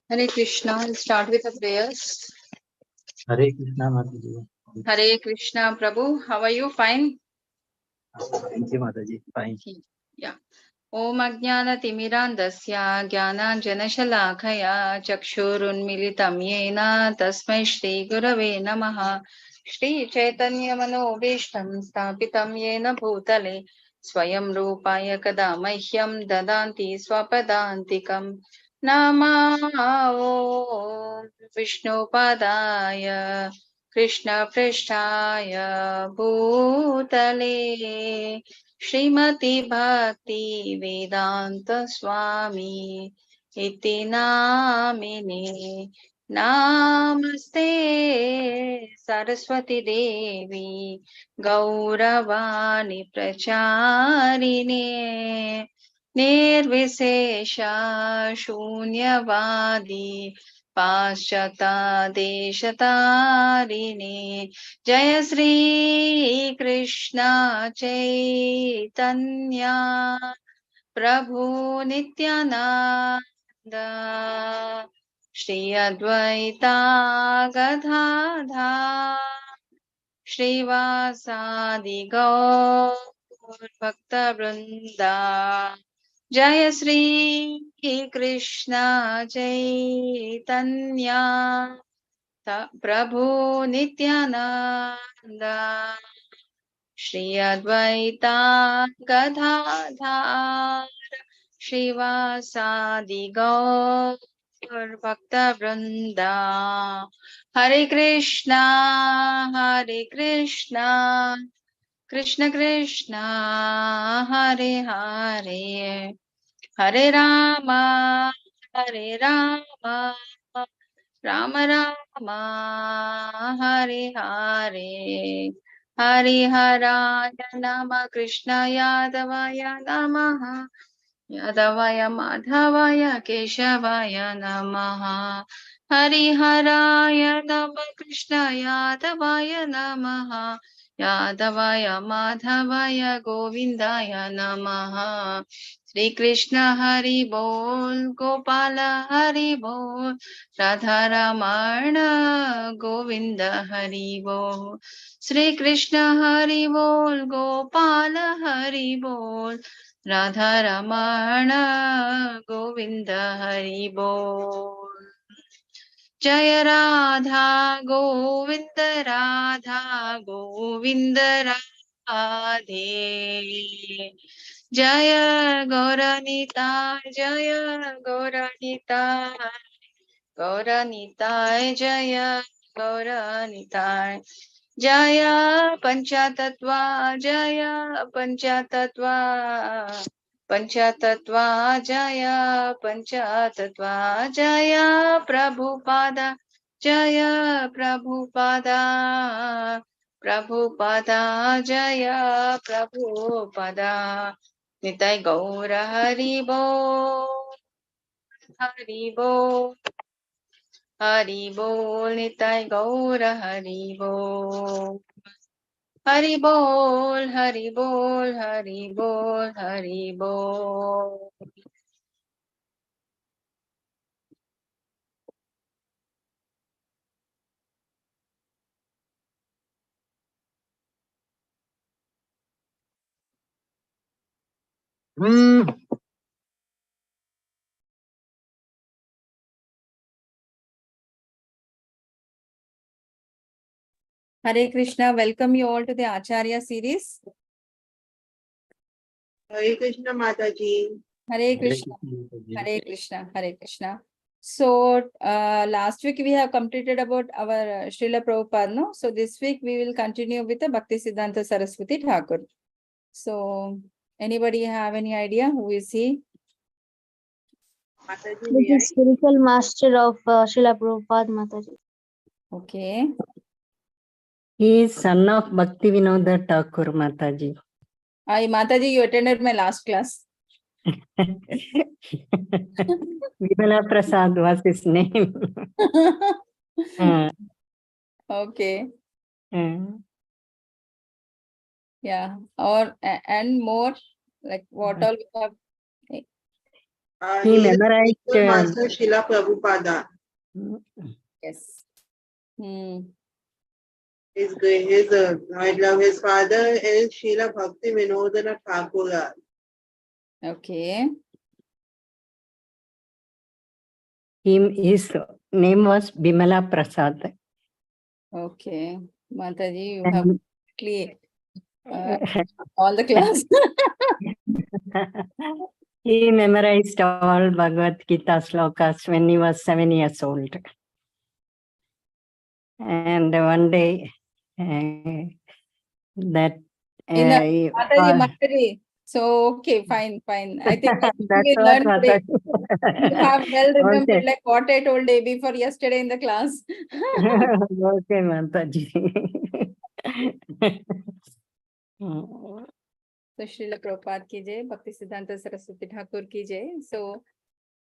Hare Krishna. I'll start with the prayers. Hare Krishna, Mataji. Hare Krishna, Prabhu. How are you? Fine? Thank you, Mataji. Fine. Yeah. Om Ajnana-timirandasya Jnana-janashalakaya Chakshurunmilitam Yena Tasmai Shri Gurave Namaha. Shri Chaitanya Manobishtam Stapitam Yena Bhutale Swayam Rupaya Kada Mahyam Dadanti Swapadantikam Namao Vishnu Padaya Krishna Prishtaya Bhutale Srimati Bhakti Vedanta Swami Iti Namine Namaste Saraswati Devi Gauravani Pracharine Nirvisesha Shunyavadi Paschata Deshatarine Jaya Sri Krishna Chaitanya Prabhu Nityananda Shri Advaita Gadadhar Shrivasadi Gaur Bhakta Vrinda Jaya Sri Krishna Chaitanya Prabhu Nityananda Shri Advaita Gadadhar Shrivasadi Gaur Bhakta Vrinda Hare Krishna Krishna Krishna Hare Hare Hare Rama Rama Rama Hare Hare Hariharaya Nama Krishna Yadavaya Namaha Yadavaya Madhavaya Keshavaya Namaha Hariharaya Nama Krishna Yadavaya Namaha Yadavaya Madhavaya Govindaya Namaha Shri Krishna Hari Bol Gopala Hari Bol Radha Ramana Govinda Hari Bol Shri Krishna Hari Bol Gopala Hari Bol Radha Ramana Govinda Hari Bol Jaya Radha Govinda Radha Govinda Radhe Jaya Gauranita Jaya Gauranita Gauranita Jaya Gauranita Jaya Panchatattva Jaya Panchatattva Panchatattva Jaya Panchatattva Jaya Prabhupada Jaya Prabhupada Prabhupada Jaya Prabhupada Nitai Gaura Haribo Haribo Haribo Nitai Gaura Haribo Hari Bol, Hari Bol, Hari Bol, Hari Bol. Hare Krishna, welcome you all to the Acharya series. Hare Krishna Mataji. Hare Krishna, Hare Krishna, Hare Krishna. So last week we have completed about our Srila Prabhupada, no? So this week we will continue with the Bhakti Siddhanta Saraswati Thakur. So anybody have any idea who is he? Mataji, This is spiritual master of Srila Prabhupada Mataji. Okay. He is son of Bhakti Vinoda Thakur, Mataji. Mataji, you attended my last class. Vimala Prasad was his name. Okay. Yeah. Or and more like what all we have. He is memorized. Master Srila Prabhupada. Yes. Hmm. His father is Srila Bhakti Vinodana Thakur. Okay. His name was Bimala Prasad. Okay. Mataji, you have And clear all the class. he memorized all Bhagavad Gita slokas when he was 7 years old. And one day, that Mataji. So, okay, fine. I think that's we what learned today. You have well remembered okay. like what I told day before yesterday in the class. Okay, Mataji. So, Srila Prabhupada ki jai, Bhakti Siddhanta Saraswati Thakur ki jai. So,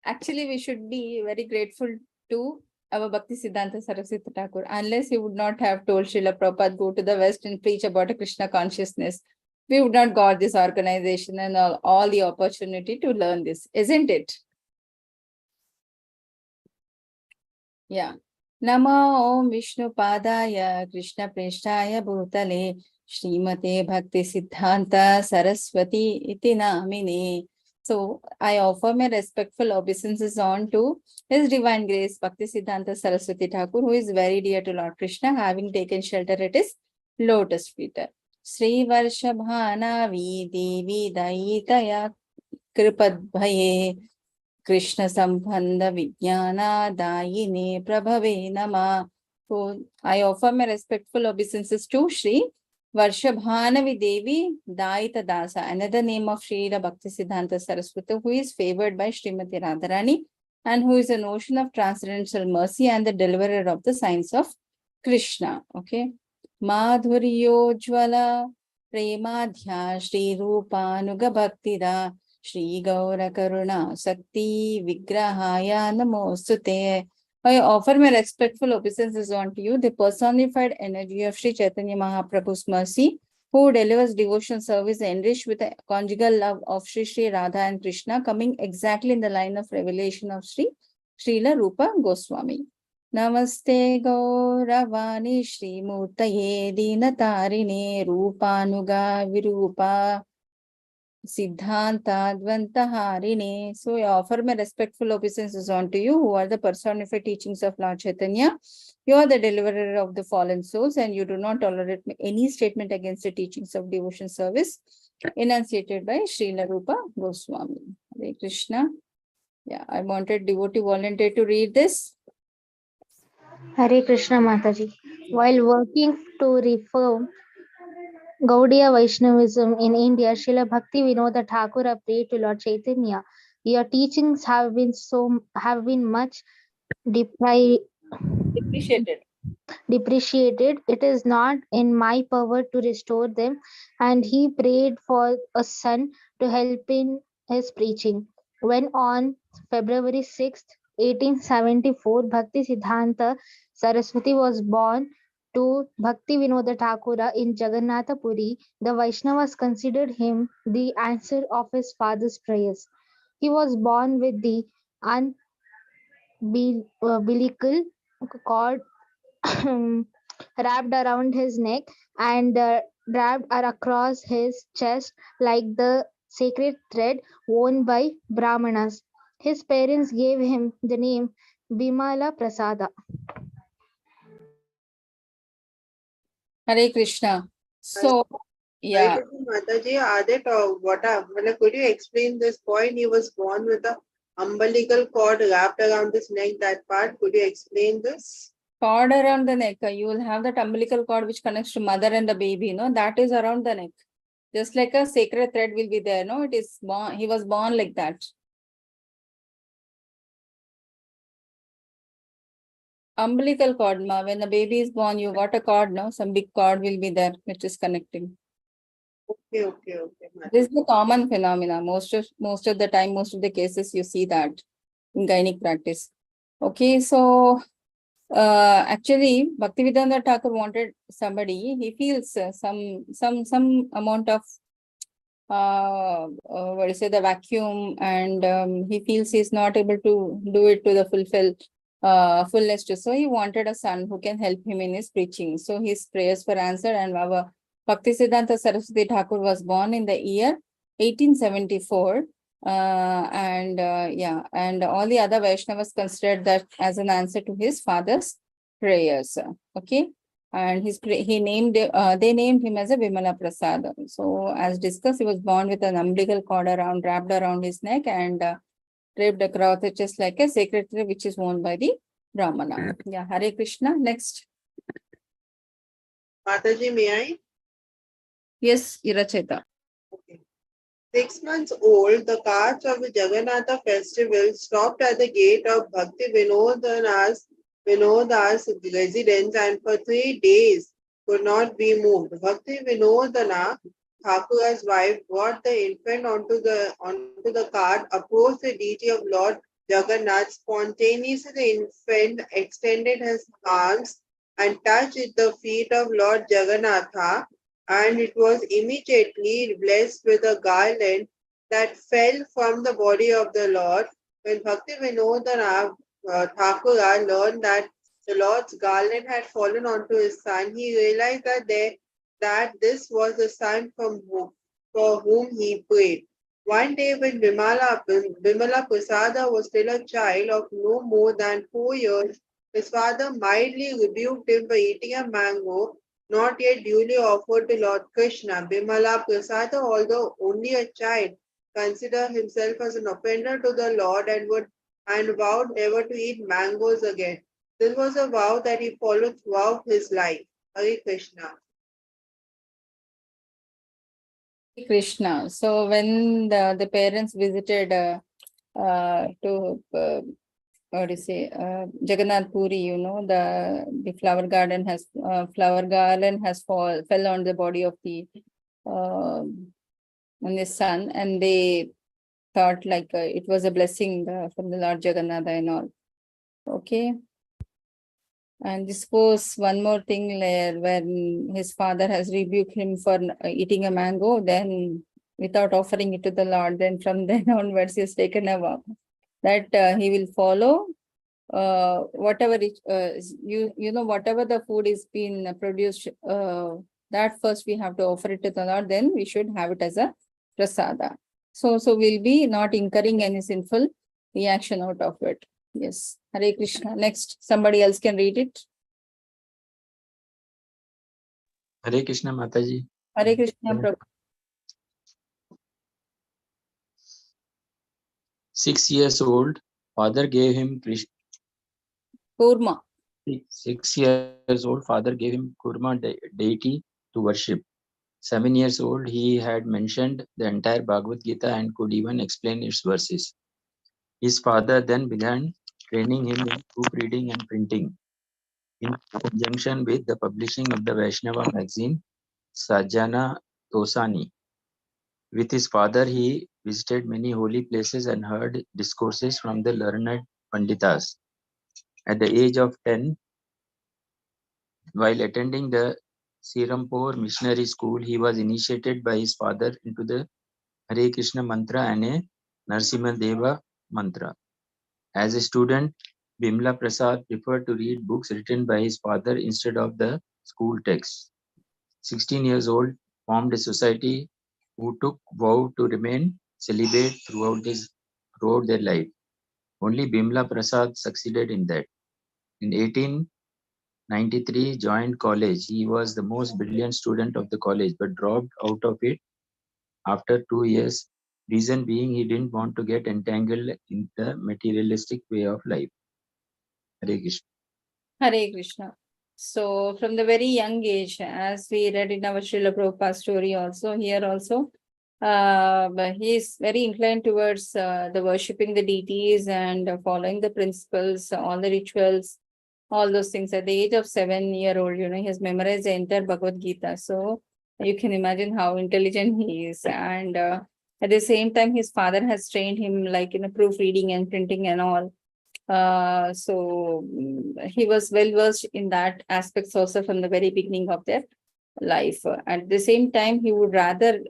actually, we should be very grateful to our Bhakti Siddhanta Saraswati Thakur. Unless he would not have told Srila Prabhupada, go to the West and preach about a Krishna consciousness, we would not got this organization and all the opportunity to learn this, isn't it? Yeah. Nama Om Vishnu Padaya Krishna Preshtaya Bhutale Srimate Bhakti Siddhanta Saraswati Iti Namine. So I offer my respectful obeisances on to His Divine Grace Bhakti Siddhanta Saraswati Thakur, who is very dear to Lord Krishna, having taken shelter at his lotus feet. Sri Varshabhana Vidi Vidayitaya Kripadbhaye Krishna Sambandha Vijnana Dayine Prabhave Nama. So I offer my respectful obeisances to Sri Varshabhanavi Devi Daita Dasa, another name of Sri Bhakti Siddhanta Saraswati, who is favored by Srimati Radharani and who is a notion of transcendental mercy and the deliverer of the signs of Krishna. Okay. Madhuryo Jwala Premadhya Shri Rupa Nuga Bhaktida Shri Gaura Karuna Sakti Vigrahaya Namostute. I offer my respectful obeisances unto you, the personified energy of Sri Chaitanya Mahaprabhu's mercy, who delivers devotional service enriched with the conjugal love of Sri Radha and Krishna, coming exactly in the line of revelation of Srila Rupa Goswami. Namaste Gauravani Shri Murtaye Dinatarine Rupanuga Virupa Siddhanta Dvantaharine. So I offer my respectful obeisances unto you, who are the personified teachings of Lord Chaitanya. You are the deliverer of the fallen souls, and you do not tolerate any statement against the teachings of devotion service enunciated by Srila Rupa Goswami. Hare Krishna. Yeah, I wanted devotee volunteer to read this. Hare Krishna Mataji. While working to reform Gaudiya Vaishnavism in India, Srila Bhakti Vinodha Thakur prayed to Lord Chaitanya. Your teachings have been much Appreciated. depreciated. It is not in my power to restore them. And he prayed for a son to help in his preaching. When on February 6th, 1874, Bhakti Siddhanta Saraswati was born to Bhakti Vinodha Thakura in Jagannath Puri, the Vaishnavas considered him the answer of his father's prayers. He was born with the umbilical cord wrapped around his neck and wrapped across his chest like the sacred thread worn by Brahmanas. His parents gave him the name Bimala Prasada. Hare Krishna. So, yeah. Hare Krishna Mataji, could you explain this point? He was born with a umbilical cord wrapped around his neck, that part. Could you explain this? Cord around the neck. You will have that umbilical cord which connects to mother and the baby, no? That is around the neck. Just like a sacred thread will be there, no? It is born, he was born like that. Umbilical cord, ma. When the baby is born, you got a cord, no? Some big cord will be there which is connecting. Okay. This is the common phenomena. Most of the time, most of the cases you see that in gynec practice. Okay, so actually, Bhaktivedanta Thakur wanted somebody. He feels some amount of what do you say, the vacuum, and he feels he's not able to do it to the fullness too. So he wanted a son who can help him in his preaching. So his prayers were answered, and our Bhakti Siddhanta Saraswati Thakur was born in the year 1874. And all the other Vaishnavas considered that as an answer to his father's prayers. Okay. And they named him as a Vimala Prasad. So as discussed, he was born with an umbilical cord wrapped around his neck and draped across the chest like a secretary, which is worn by the Brahmana. Yeah, Hare Krishna. Next. Mataji, may I? Yes, Iracheta. Okay. 6 months old, the carts of the Jagannatha festival stopped at the gate of Bhakti Vinoda's residence, and for 3 days could not be moved. Bhakti Vinodana, Thakur's wife, brought the infant onto the cart, approached the deity of Lord Jagannath. Spontaneously, the infant extended his arms and touched the feet of Lord Jagannatha, and it was immediately blessed with a garland that fell from the body of the Lord. When Bhakti Vinodana Thakura learned that the Lord's garland had fallen onto his son, he realized that this was the son for whom he prayed. One day when Vimala Prasada was still a child of no more than 4 years, his father mildly rebuked him for eating a mango not yet duly offered to Lord Krishna. Vimala Prasada, although only a child, considered himself as an offender to the Lord and vowed never to eat mangoes again. This was a vow that he followed throughout his life. Hare Krishna. Krishna. So when the parents visited what do you say, Jagannath Puri, the flower garden fell on the body of the on his son, and they thought like it was a blessing from the Lord Jagannatha and all. Okay. And this goes one more thing when his father has rebuked him for eating a mango, then without offering it to the Lord, then from then onwards he has taken a vow that he will follow whatever whatever the food is being produced, that first we have to offer it to the Lord, then we should have it as a prasada. So we'll be not incurring any sinful reaction out of it. Yes, Hare Krishna. Next, somebody else can read it. Hare Krishna, Mataji. Hare Krishna, Prabhu. 6 years old, father gave him Kurma. 6 years old, father gave him Kurma deity to worship. 7 years old, he had mentioned the entire Bhagavad Gita and could even explain its verses. His father then began training him in proofreading and printing. In conjunction with the publishing of the Vaishnava magazine, Sajjana Tosani. With his father, he visited many holy places and heard discourses from the learned Panditas. At the age of 10, while attending the Sirampur Missionary School, he was initiated by his father into the Hare Krishna mantra and a Narasimha Deva mantra. As a student, Bimla Prasad preferred to read books written by his father instead of the school texts. 16 years old, formed a society who took vow to remain celibate throughout their life. Only Bimla Prasad succeeded in that. In 1893, joined college. He was the most brilliant student of the college, but dropped out of it after 2 years. Reason being, he didn't want to get entangled in the materialistic way of life. Hare Krishna. Hare Krishna. So from the very young age, as we read in our Srila Prabhupada story also, here also, but he is very inclined towards the worshipping the deities and following the principles, all the rituals, all those things. At the age of 7-year-old, he has memorized the entire Bhagavad Gita. So you can imagine how intelligent he is. And at the same time, his father has trained him like in proofreading and printing and all. So he was well versed in that aspects also from the very beginning of their life. At the same time, he would rather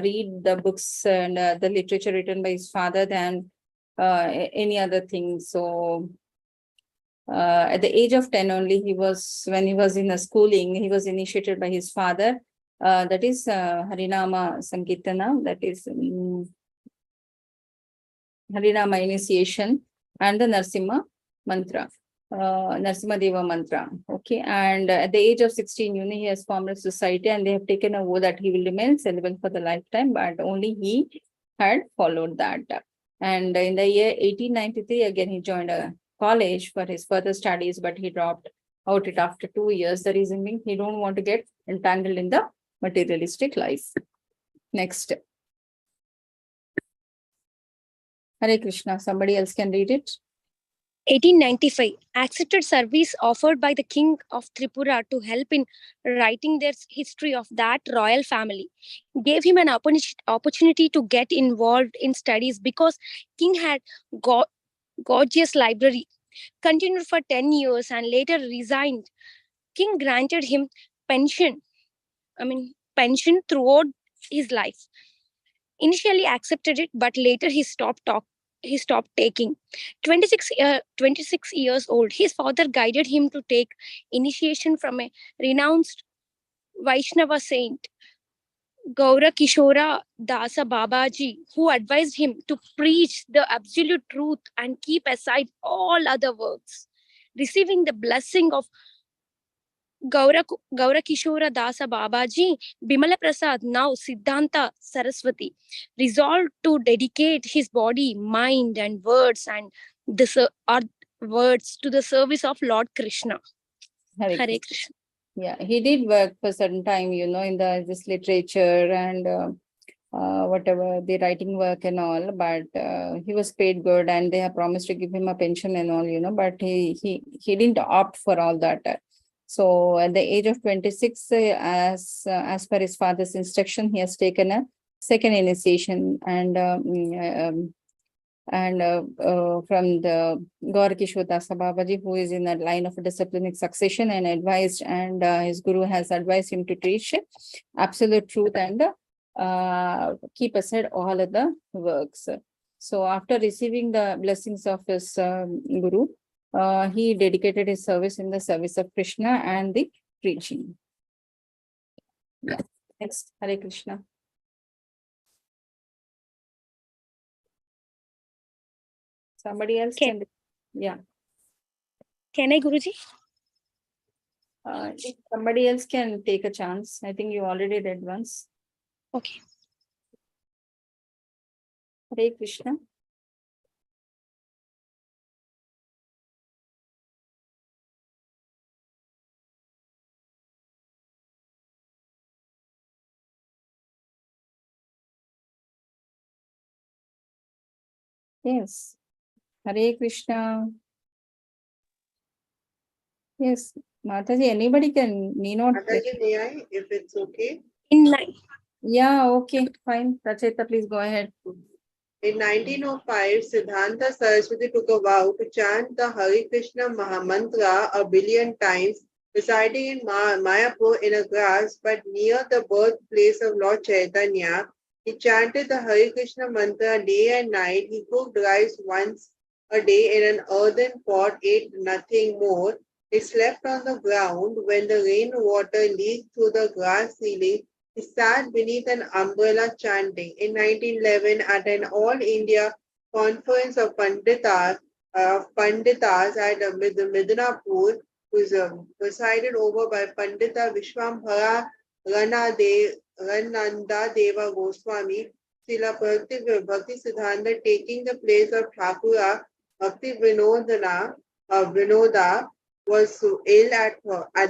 read the books and the literature written by his father than any other thing. So at the age of 10 only, when he was in a schooling, he was initiated by his father. That is Harinama Sankirtana, that is Harinama initiation, and the Narsimha mantra, Narsimha Deva mantra. Okay, and at the age of 16, he has formed a society, and they have taken a vow that he will remain celibate for the lifetime, but only he had followed that. And in the year 1893, again he joined a college for his further studies, but he dropped out it after 2 years. The reason being he don't want to get entangled in the materialistic life. Next. Hare Krishna. Somebody else can read it. 1895, accepted service offered by the king of Tripura to help in writing their history of that royal family. Gave him an opportunity to get involved in studies because king had gorgeous library. Continued for 10 years and later resigned. King granted him pension throughout his life. Initially accepted it, but later he stopped taking. 26 years old, his father guided him to take initiation from a renounced Vaishnava saint, Gaura Kishora Dasa Babaji, who advised him to preach the absolute truth and keep aside all other works. Receiving the blessing of Gaura Kishora Dasa Babaji, Bimala Prasad, now Siddhantha Saraswati, resolved to dedicate his body, mind, and words words to the service of Lord Krishna. Hare Hare Krishna. Krishna. Yeah, he did work for certain time, in this literature and whatever the writing work and all, but he was paid good, and they have promised to give him a pension and all, but he didn't opt for all that. So at the age of 26, as per his father's instruction, he has taken a second initiation, and from the Gaura Kishore Dasa Babaji, who is in a line of disciplinic succession, and advised, and his guru has advised him to teach absolute truth and keep aside all other works. So after receiving the blessings of his guru, he dedicated his service in the service of Krishna and the preaching. Yeah. Next, Hare Krishna. Somebody else can. Yeah. Can I, Guruji? If somebody else can take a chance. I think you already read once. Okay. Hare Krishna. Yes. Hare Krishna. Yes. Mataji, anybody can, need not. Mataji, may I, if it's okay? In line. Yeah, okay, fine. Rachita, please go ahead. In 1905, Siddhantha Saraswati took a vow to chant the Hare Krishna Mahamantra 1 billion times, residing in Mayapur in a grass but near the birthplace of Lord Chaitanya. He chanted the Hare Krishna mantra day and night. He cooked rice once a day in an earthen pot, ate nothing more. He slept on the ground. When the rainwater leaked through the glass ceiling, he sat beneath an umbrella chanting. In 1911, at an All India Conference of Panditas at Midnapur, was presided over by Pandita Vishwambhara Rananda Deva Goswami, Srila Bhakti Siddhanta, taking the place of Thakur Bhakti Vinoda, was ill at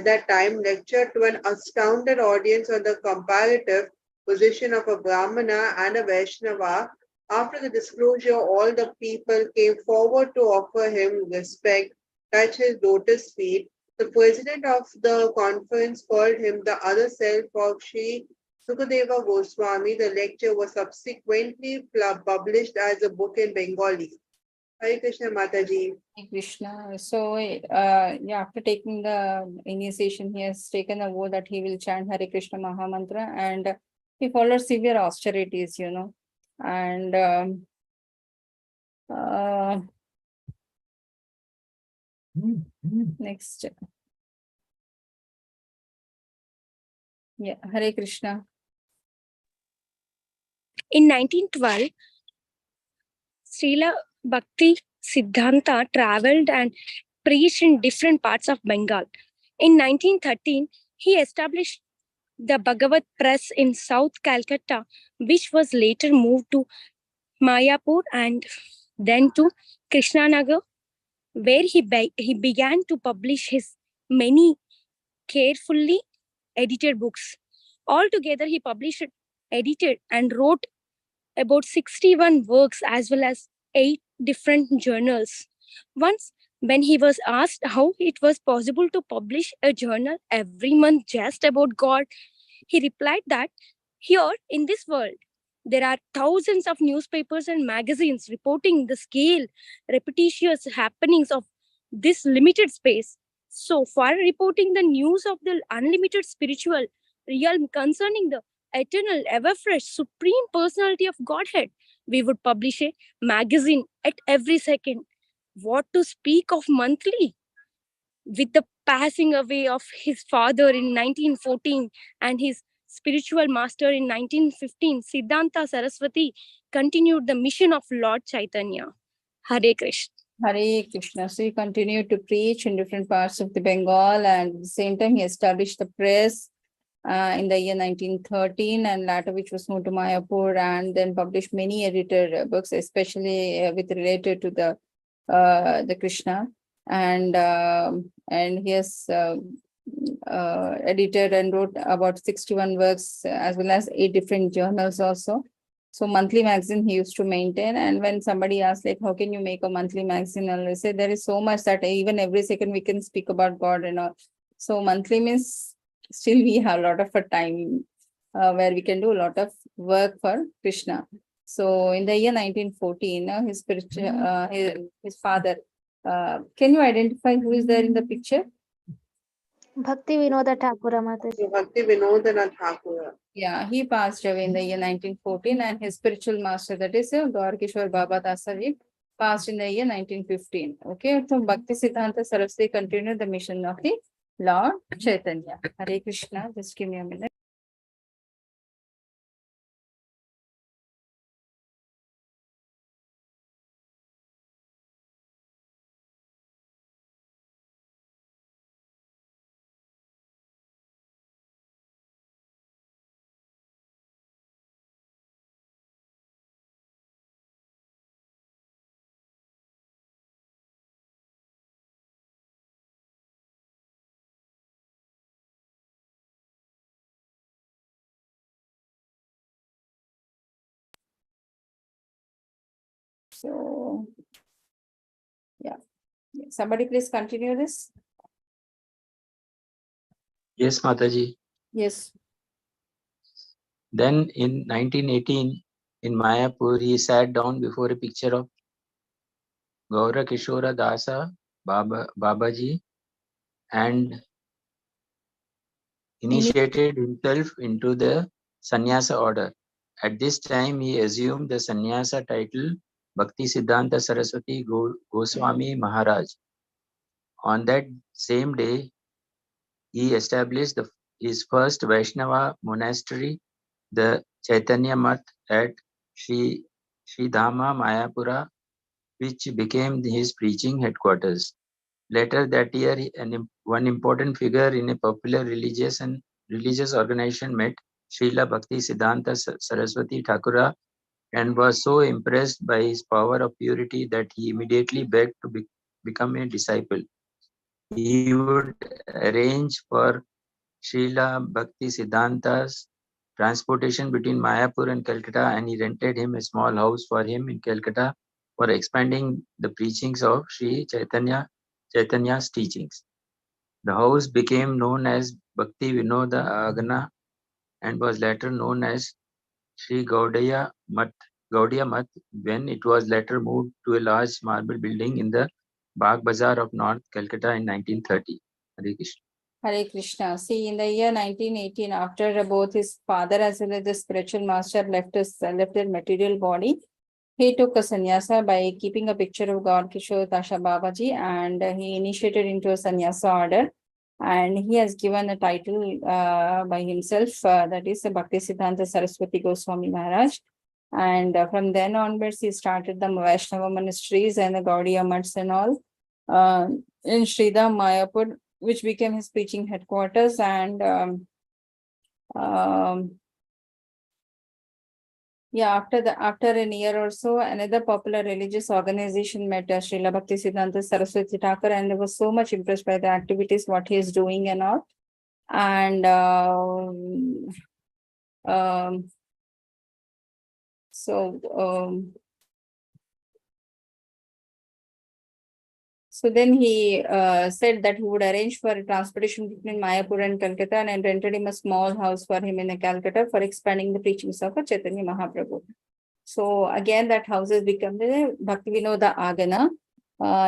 that time, lectured to an astounded audience on the comparative position of a Brahmana and a Vaishnava. After the disclosure, all the people came forward to offer him respect, touch his lotus feet. The president of the conference called him the other self of Sri Sukadeva Goswami. The lecture was subsequently published as a book in Bengali. Hare Krishna Mataji. Hare Krishna. So, after taking the initiation, he has taken a vow that he will chant Hare Krishna Maha Mantra, and he followed severe austerities, and next. Yeah, Hare Krishna. In 1912, Srila Bhakti Siddhantha traveled and preached in different parts of Bengal. In 1913, he established the Bhagavat Press in South Calcutta, which was later moved to Mayapur and then to Krishnanagar, where he began to publish his many carefully edited books. Altogether, he published, edited, and wrote about 61 works as well as 8 different journals. Once, when he was asked how it was possible to publish a journal every month just about God, he replied that here in this world, there are thousands of newspapers and magazines reporting the scale, repetitious happenings of this limited space. So, for reporting the news of the unlimited spiritual realm concerning the eternal, ever fresh, supreme personality of Godhead, we would publish a magazine at every second. What to speak of monthly? With the passing away of his father in 1914 and his spiritual master in 1915, Siddhanta Saraswati continued the mission of Lord Chaitanya. Hare Krishna. Hare Krishna. So he continued to preach in different parts of the Bengal, and at the same time he established the press in the year 1913, and later which was moved to Mayapur, and then published many edited books, especially with related to the Krishna, and he has edited and wrote about 61 works as well as 8 different journals also. So monthly magazine he used to maintain, and when somebody asks like, how can you make a monthly magazine? And I say there is so much that even every second we can speak about God and all. So monthly means still we have a lot of a time where we can do a lot of work for Krishna. So in the year 1914, his spiritual, his father, can you identify who is there in the picture? Bhakti Vinoda Thakur Mataji. So Bhakti Vinodana Thakur. Yeah, he passed away in the year 1914, and his spiritual master, that is Gaurkishore Baba Dasaji, passed in the year 1915. Okay, so Bhakti Siddhanta Saraswati continued the mission of the Lord Chaitanya. Hare Krishna, just give me a minute. So, yeah, somebody please continue this. Yes, Mataji. Yes. Then in 1918, in Mayapur, he sat down before a picture of Gaura Kishora Dasa Babaji and initiated himself into the sannyasa order. At this time, he assumed the sannyasa title Bhakti Siddhanta Saraswati Goswami Maharaj. On that same day, he established his first Vaishnava monastery, the Chaitanya Math at Sri Dhama Mayapura, which became his preaching headquarters. Later that year, one important figure in a popular religious organization met Srila Bhakti Siddhanta Saraswati Thakura and was so impressed by his power of purity that he immediately begged to become a disciple. He would arrange for Srila Bhakti Siddhanta's transportation between Mayapur and Calcutta, and he rented him a small house for him in Calcutta for expanding the preachings of Sri Chaitanya's teachings. The house became known as Bhakti Vinoda Agana and was later known as Sri Gaudaya Math. Gaudiya Math when it was later moved to a large marble building in the Bagh Bazaar of North Calcutta in 1930. Hare Krishna. Hare Krishna. See, in the year 1918, after both his father as well as the spiritual master left their material body, he took a sannyasa by keeping a picture of God Kishore Dasha Babaji, and he initiated into a sannyasa order. And he has given a title by himself, that is Bhakti Siddhanta Saraswati Goswami Maharaj. And from then onwards, he started the Vaishnava monasteries and the Gaudiya Maths and all in Sridham, Mayapur, which became his preaching headquarters. And after a year or so, another popular religious organization met Srila Bhakti Siddhanta Saraswati Thakur, and they were so much impressed by the activities, what he is doing and all. And so then he said that he would arrange for a transportation between Mayapur and Calcutta, and rented him a small house for him in Calcutta for expanding the preachings of Chaitanya Mahaprabhu. So again, that house has become the Bhakti Vinoda Agana.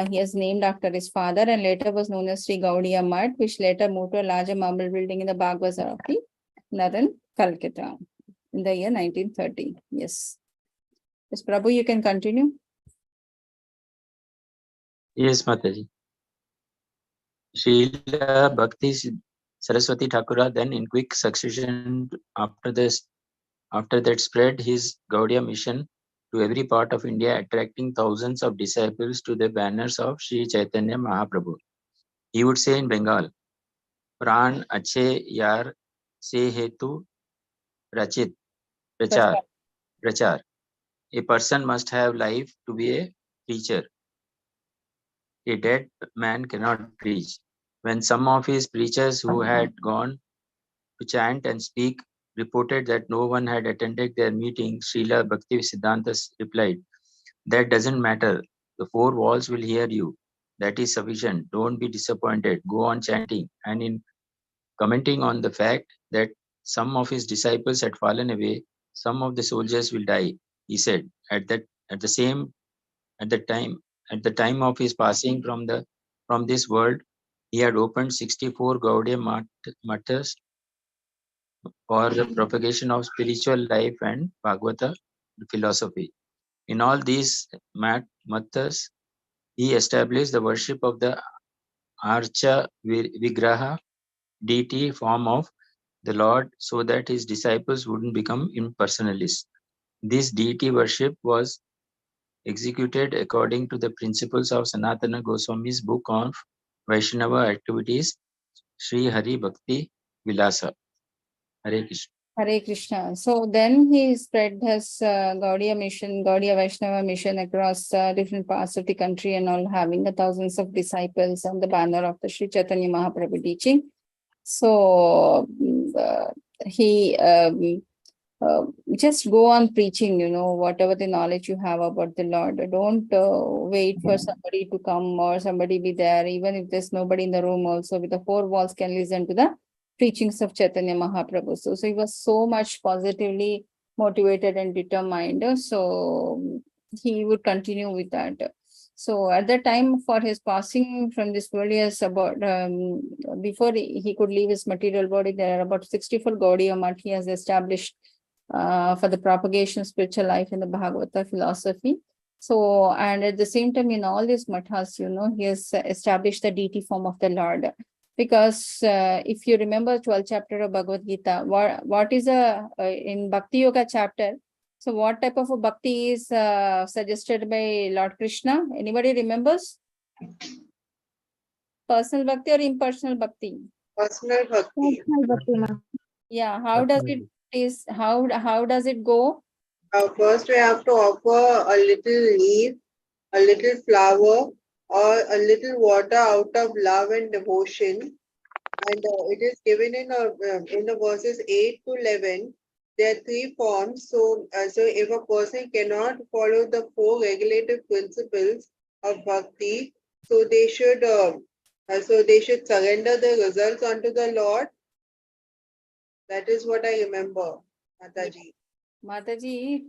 He has named after his father, and later was known as Sri Gaudiya Math, which later moved to a larger marble building in the Bagh Bazaar of the Northern Calcutta in the year 1930. Yes. Yes, Prabhu, you can continue. Yes, Mataji. Srila Bhakti Saraswati Thakura then in quick succession after that spread his Gaudiya mission to every part of India, attracting thousands of disciples to the banners of Sri Chaitanya Mahaprabhu. He would say in Bengal, Pran Ache Yar Se Hetu Rachit Prachar. A person must have life to be a preacher. A dead man cannot preach. When some of his preachers who had gone to chant and speak reported that no one had attended their meeting, Srila Bhakti Siddhanta replied, "That doesn't matter. The four walls will hear you. That is sufficient. Don't be disappointed. Go on chanting." And in commenting on the fact that some of his disciples had fallen away, some of the soldiers will die, he said, at the time of his passing from this world, he had opened 64 Gaudiya Mathas for the propagation of spiritual life and Bhagavata philosophy. In all these mathas, he established the worship of the Archa Vigraha, deity form of the Lord, so that his disciples wouldn't become impersonalists. This deity worship was executed according to the principles of Sanatana Goswami's book of Vaishnava activities, Sri Hari Bhakti Vilasa. Hare Krishna. Hare Krishna. So then he spread his Gaudiya Vaishnava mission across different parts of the country and all, having thousands of disciples on the banner of the Sri Chaitanya Mahaprabhu teaching. So he just go on preaching, whatever the knowledge you have about the Lord. Don't wait for somebody to come or somebody be there, even if there's nobody in the room also, with the four walls can listen to the preachings of Chaitanya Mahaprabhu. So he was so much positively motivated and determined. So he would continue with that. So at the time for his passing from this world, yes, about before he could leave his material body, there are about 64 Gaudiya Math he has established for the propagation of spiritual life in the Bhagavata philosophy. So, and at the same time, in all these mathas, he has established the deity form of the Lord. Because if you remember 12th chapter of Bhagavad Gita, what is in Bhakti Yoga chapter, so what type of a bhakti is suggested by Lord Krishna? Anybody remembers? Personal bhakti or impersonal bhakti? Personal bhakti. Personal bhakti, ma'am. Yeah, how does it go? First, we have to offer a little leaf, a little flower, or a little water out of love and devotion. And it is given in the verses 8 to 11. There are three forms. So if a person cannot follow the four regulative principles of bhakti, so they should surrender the results unto the Lord. That is what I remember, Mataji. Mataji,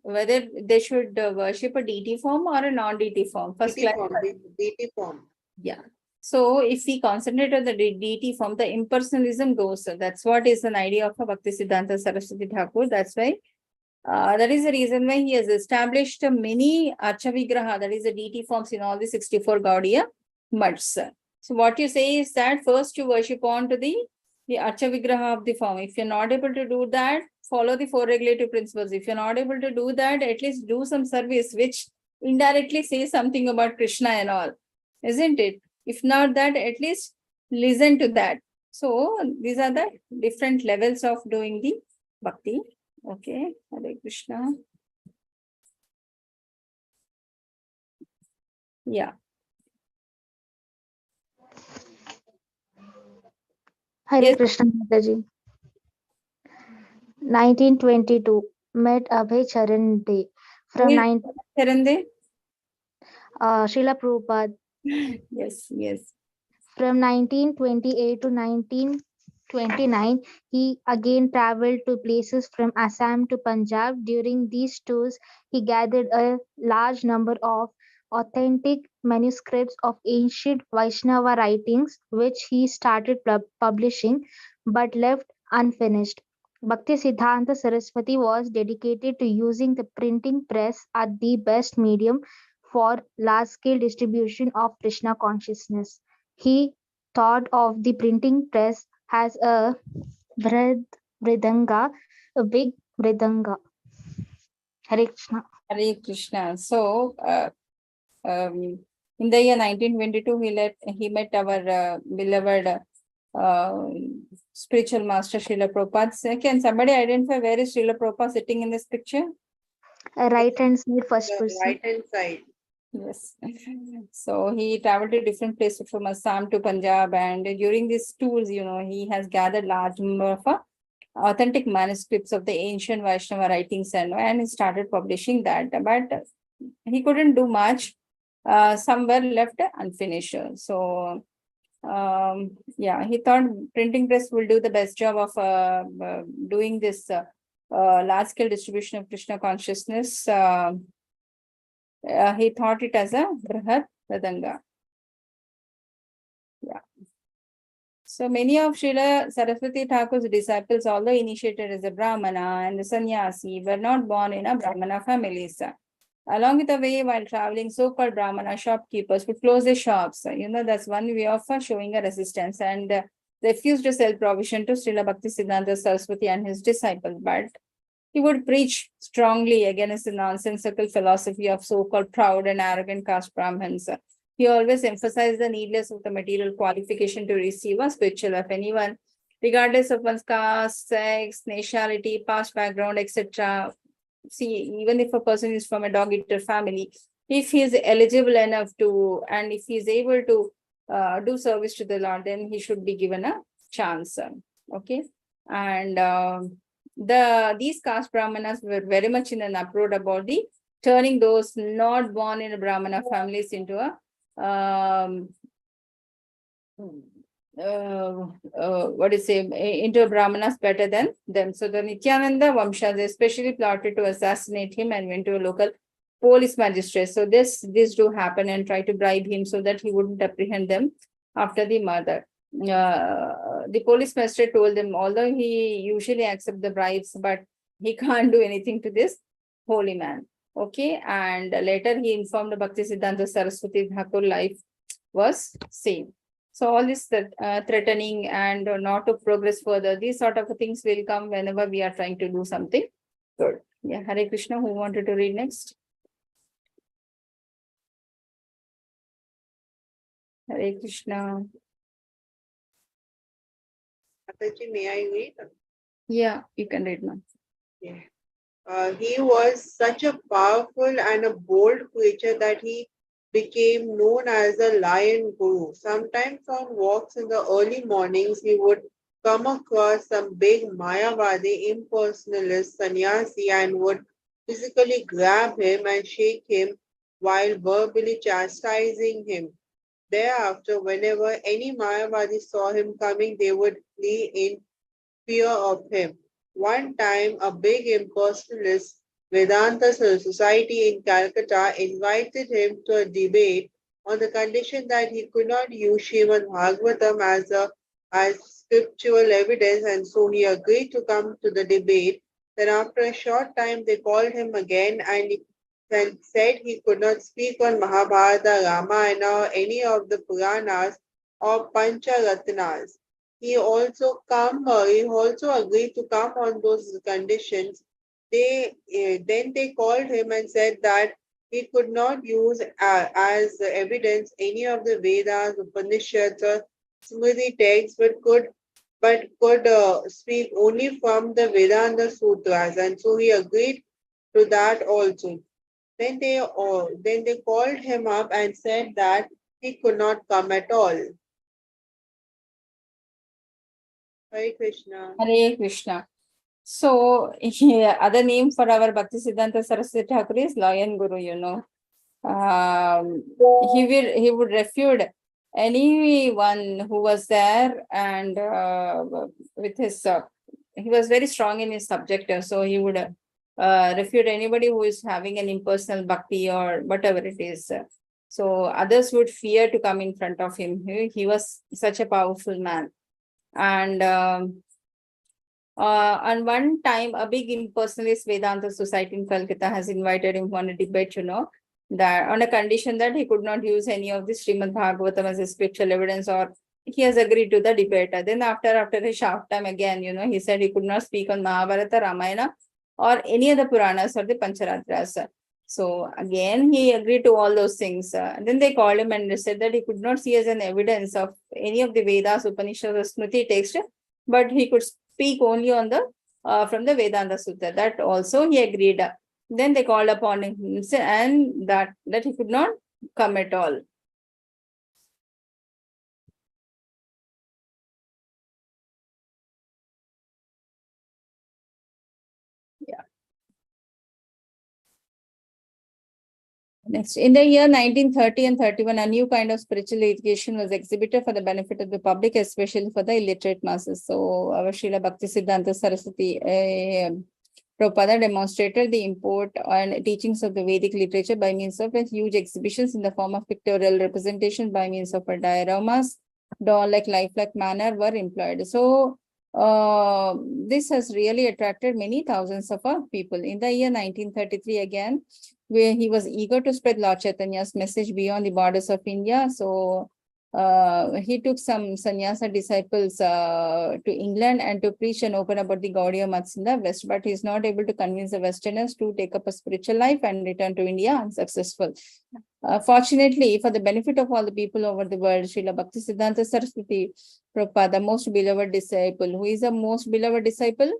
whether they should worship a deity form or a non-deity form. First DT class. form, DT form. Yeah. So if we concentrate on the deity form, the impersonalism goes. So that's what is an idea of a Bhakti Siddhanta Saraswati Thakur. That's why that is the reason why he has established many Archa Vigraha, that is the deity forms in all the 64 Gaudiya mutts. So what you say is that first you worship on to the Archa Vigraha of the form. If you're not able to do that, follow the 4 regulative principles. If you're not able to do that, at least do some service which indirectly says something about Krishna and all, isn't it? If not that, at least listen to that. So these are the different levels of doing the bhakti. Okay, Hare Krishna. Yeah. Hare Yes. Krishna Mataji. 1922 met Abhay Charan Day from 19 Charande? Srila Prabhupada. Yes, yes. From 1928 to 1929, he again traveled to places from Assam to Punjab. During these tours, he gathered a large number of authentic manuscripts of ancient Vaishnava writings, which he started publishing but left unfinished. Bhakti Siddhanta Saraswati was dedicated to using the printing press as the best medium for large-scale distribution of Krishna consciousness. He thought of the printing press as a mridanga, a big mridanga. Hare Krishna. Hare Krishna. So, in the year 1922, he met our beloved spiritual master Srila Prabhupada. Can somebody identify where is Srila Prabhupada sitting in this picture? Right hand side, first The person. right hand side. Yes. So he traveled to different places from Assam to Punjab, and during these tours, he has gathered large number of authentic manuscripts of the ancient Vaishnava writings and he started publishing that. But he couldn't do much. Some were left unfinished. So yeah, he thought printing press will do the best job of doing this large-scale distribution of Krishna consciousness. He thought it as a Brihat Radanga. Yeah. So many of Srila Saraswati Thakur's disciples, although initiated as a Brahmana and the sannyasi, were not born in a Brahmana families. Along with the way, while traveling, so-called Brahmana shopkeepers would close their shops. That's one way of showing a resistance, and refused to sell provision to Srila Bhakti Siddhanta Saraswati and his disciples. But he would preach strongly against the nonsensical philosophy of so-called proud and arrogant caste Brahmins. He always emphasized the needlessness of the material qualification to receive a spiritual of anyone, regardless of one's caste, sex, nationality, past background, etc. See, even if a person is from a dog-eater family, if he is eligible enough to, and if he is able to do service to the Lord, then he should be given a chance. Okay, and these caste Brahmanas were very much in an uproar about the turning those not born in a Brahmana families into a into Brahmanas better than them. So the Nityananda Vamshas especially plotted to assassinate him and went to a local police magistrate. So this do happen and try to bribe him so that he wouldn't apprehend them after the murder. The police magistrate told them, although he usually accepts the bribes, but he can't do anything to this holy man. Okay, and later he informed Bhakti Siddhanta Saraswati Thakur life was same. So all this threatening and not to progress further, these sort of things will come whenever we are trying to do something good. Yeah, Hare Krishna. Who wanted to read next? Hare Krishna. Mataji, may I read? Yeah, you can read now. Yeah. He was such a powerful and a bold creature that he became known as a lion guru. Sometimes on walks in the early mornings, he would come across some big Mayavadi impersonalist sannyasi and would physically grab him and shake him while verbally chastising him. Thereafter, whenever any Mayavadi saw him coming, they would flee in fear of him. One time, a big impersonalist Vedanta Society in Calcutta invited him to a debate on the condition that he could not use Srimad Bhagavatam as scriptural evidence, and so he agreed to come to the debate. Then after a short time they called him again and he then said he could not speak on Mahabharata, Ramayana, or any of the Puranas or Pancharatnas. He also agreed to come on those conditions. Then they called him and said that he could not use as evidence any of the Vedas, Upanishads, or Smriti texts, but could speak only from the Vedanta Sutras, and so he agreed to that also. Then they called him up and said that he could not come at all. Hare Krishna. Hare Krishna. So, other name for our Bhakti Siddhanta Saraswati Thakur is Lion Guru, you know. He would refute anyone who was there, and with his he was very strong in his subject, so he would refute anybody who is having an impersonal bhakti or whatever it is. So others would fear to come in front of him. He was such a powerful man. And one time, a big impersonalist Vedanta society in Calcutta has invited him on a debate, you know, that on a condition that he could not use any of the Srimad Bhagavatam as a spiritual evidence, or he has agreed to the debate. Then after a short time again, you know, he said he could not speak on Mahabharata, Ramayana, or any other Puranas or the Pancharatras. So again, he agreed to all those things. Then they called him and said that he could not see as an evidence of any of the Vedas, Upanishads, or Smriti text, but he could speak only on the from the Vedanta Sutta. That also he agreed. Then they called upon him and that he could not come at all. Yeah. Next, in the year 1930 and 31, a new kind of spiritual education was exhibited for the benefit of the public, especially for the illiterate masses. So, our Srila Bhakti Siddhanta Saraswati Prabhupada demonstrated the import and teachings of the Vedic literature by means of huge exhibitions in the form of pictorial representations by means of dioramas, doll-like, lifelike manner were employed. So, this has really attracted many thousands of people. In the year 1933 again, where he was eager to spread Lord Chaitanya's message beyond the borders of India. So he took some sannyasa disciples to England and to preach and open about the Gaudiya Maths in the West, but he is not able to convince the Westerners to take up a spiritual life and return to India unsuccessful. Fortunately, for the benefit of all the people over the world, Srila Bhakti Siddhanta Saraswati Prabhupada, the most beloved disciple. Who is the most beloved disciple?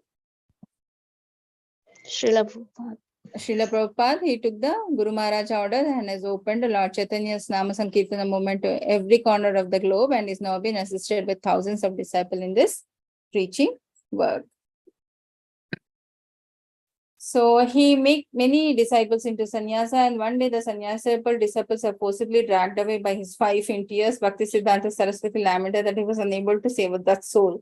Srila Prabhupada. Srila Prabhupada, he took the Guru Maharaj order and has opened Lord Chaitanya's Nama Sankirtana movement to every corner of the globe and is now being assisted with thousands of disciples in this preaching work. So he made many disciples into sannyasa, and one day the sannyasa disciples are forcibly dragged away by his wife in tears. Bhakti Siddhanta Saraswati lamented that he was unable to save that soul.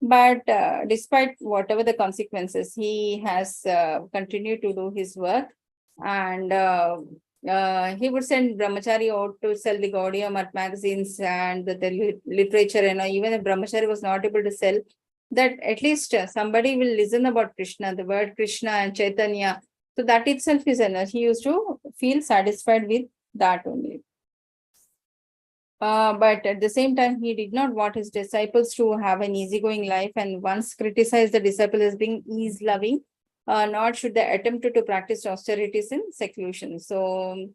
But despite whatever the consequences, he has continued to do his work, and he would send brahmachari out to sell the Gaudiya Math magazines and the literature. And even if brahmachari was not able to sell, that at least somebody will listen about Krishna, the word Krishna and Chaitanya. So that itself is enough. He used to feel satisfied with that only. But at the same time, he did not want his disciples to have an easygoing life, and once criticized the disciple as being ease-loving, nor should they attempt to practice austerities in seclusion. So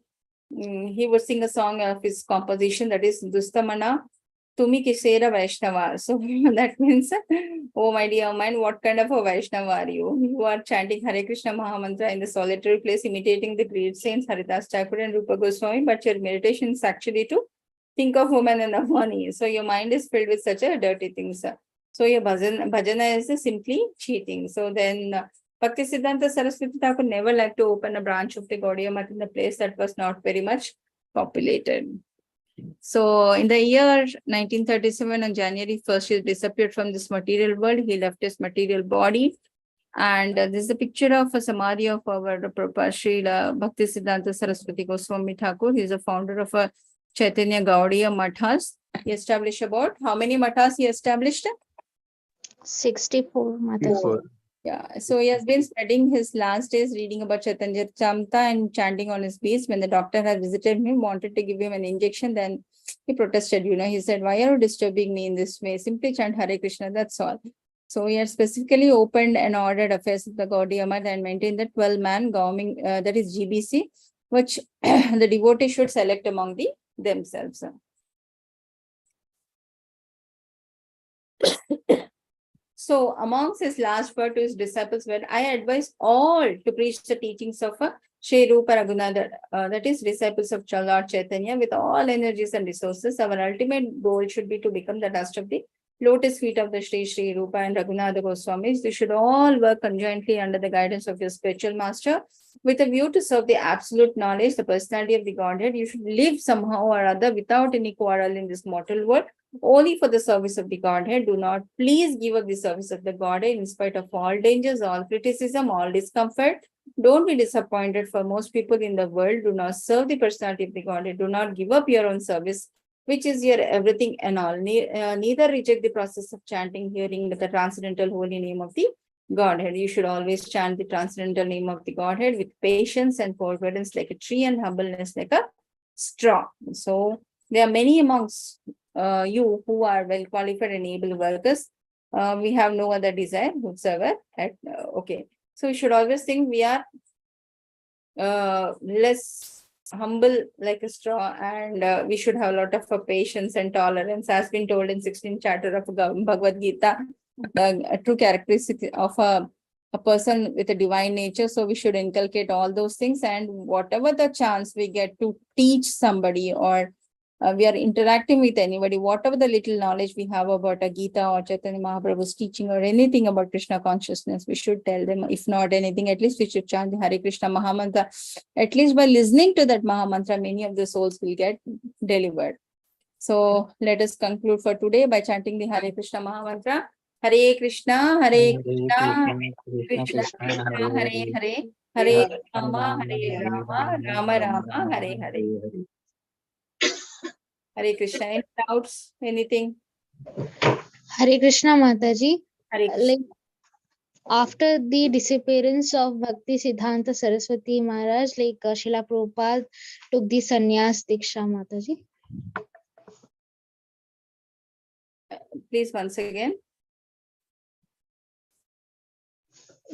he would sing a song of his composition, that is Dustamana Tumi Kisera Vaishnava. So that means, oh my dear mind, what kind of a Vaishnava are you? You are chanting Hare Krishna Mahamantra in the solitary place, imitating the great saints Haridas Thakur and Rupa Goswami, but your meditation is actually to think of women and of money. So your mind is filled with such a dirty things. So your bhajana is simply cheating. So then Bhakti Siddhanta Saraswati Thakur never liked to open a branch of the Gaudiya Math in a place that was not very much populated. So in the year 1937, on January 1st, he disappeared from this material world. He left his material body And this is a picture of a samadhi of our Prabhupada Srila Bhakti Siddhanta Saraswati Goswami Thakur. He is a founder of a Chaitanya Gaudiya Mathas. He established about how many mathas he established? 64, Mataji. Before. Yeah, so he has been spending his last days reading about Chaitanya Chamta and chanting on his beast. When the doctor had visited him, wanted to give him an injection, then he protested, he said, why are you disturbing me in this way? Simply chant Hare Krishna, that's all. So he had specifically opened and ordered affairs of the Gaudiya Math and maintained the 12-man government, that is GBC, which the devotees should select among themselves. So amongst his last word to his disciples were, I advise all to preach the teachings of Shri Rupa Raghunatha, that is disciples of Lord Chaitanya, with all energies and resources. Our ultimate goal should be to become the dust of the lotus feet of the Sri Rupa and Raghunatha Goswamis. You should all work conjointly under the guidance of your spiritual master with a view to serve the absolute knowledge, the personality of the Godhead. You should live somehow or other without any quarrel in this mortal world, only for the service of the Godhead. Do not please give up the service of the Godhead in spite of all dangers, all criticism, all discomfort. Don't be disappointed, for most people in the world do not serve the personality of the Godhead. Do not give up your own service, which is your everything and all. Neither reject the process of chanting, hearing the transcendental holy name of the Godhead. You should always chant the transcendental name of the Godhead with patience and forbearance like a tree and humbleness like a straw. So there are many amongst you who are well qualified and able workers. We have no other desire whatsoever. Okay. So we should always think we are less humble like a straw, and we should have a lot of patience and tolerance, as been told in 16th chapter of Bhagavad Gita, a true characteristic of a person with a divine nature. So we should inculcate all those things, and whatever the chance we get to teach somebody, or we are interacting with anybody, whatever the little knowledge we have about a Gita or Chaitanya Mahaprabhu's teaching or anything about Krishna consciousness, we should tell them. If not anything, at least we should chant the Hare Krishna Mahamantra. At least by listening to that Mahamantra, many of the souls will get delivered. So let us conclude for today by chanting the Hare Krishna Mahamantra. Hare Krishna, Hare Krishna, Krishna Krishna, Hare Hare, Hare Rama, Rama Rama, Hare Hare. Hare Krishna. Any doubts? Anything? Hare Krishna, Mataji. Hare Krishna. Like, after the disappearance of Bhakti Siddhanta Saraswati Maharaj, like Srila Prabhupada took the sannyas diksha, Mataji. Please once again.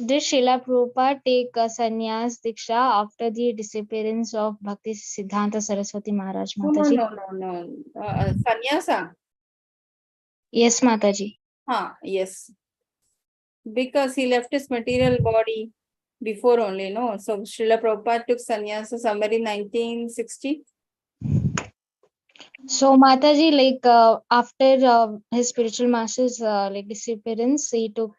Did Srila Prabhupada take sannyas diksha after the disappearance of Bhakti Siddhanta Saraswati Maharaj, Mataji? No. Sannyasa? Yes, Mataji. Yes. Because he left his material body before only, no? So Srila Prabhupada took sannyasa somewhere in 1960. So Mataji, like after his spiritual master's like disappearance, he took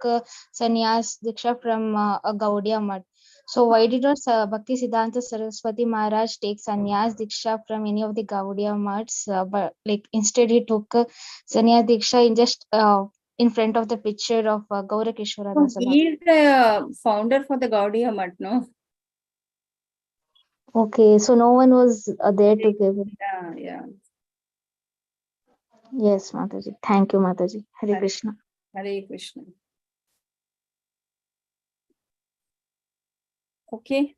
sannyas diksha from a Gaudiya Math. So why did not Bhakti Siddhanta Saraswati Maharaj take sannyas diksha from any of the Gaudiya Maths? But like instead he took sannyas diksha in just in front of the picture of Gaurakeshwara Dasa. He is the founder for the Gaudiya Math, no? Okay, so no one was there to give it. Yeah. Yes, Mataji. Thank you, Mataji. Hare Krishna. Hare Krishna. Okay.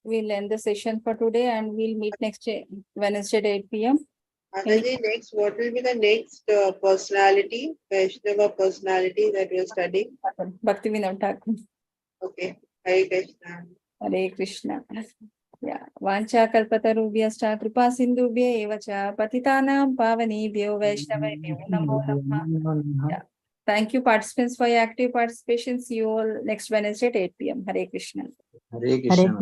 We'll end the session for today, and we'll meet next Wednesday at 8 p.m. Mataji, next, what will be the next personality, Vaishnava personality that we are studying? Bhakti Vinod Thakur. Okay. Hare Krishna. Hare Krishna. Yeah. Vancha kalpatarubhyascha kripa sindhubhya eva cha patitanam pavanebhyo vaishnavebhyo namo namah. Yeah. Thank you, participants, for your active participation. See you all next Wednesday at 8 p.m. Hare Krishna. Hare Krishna.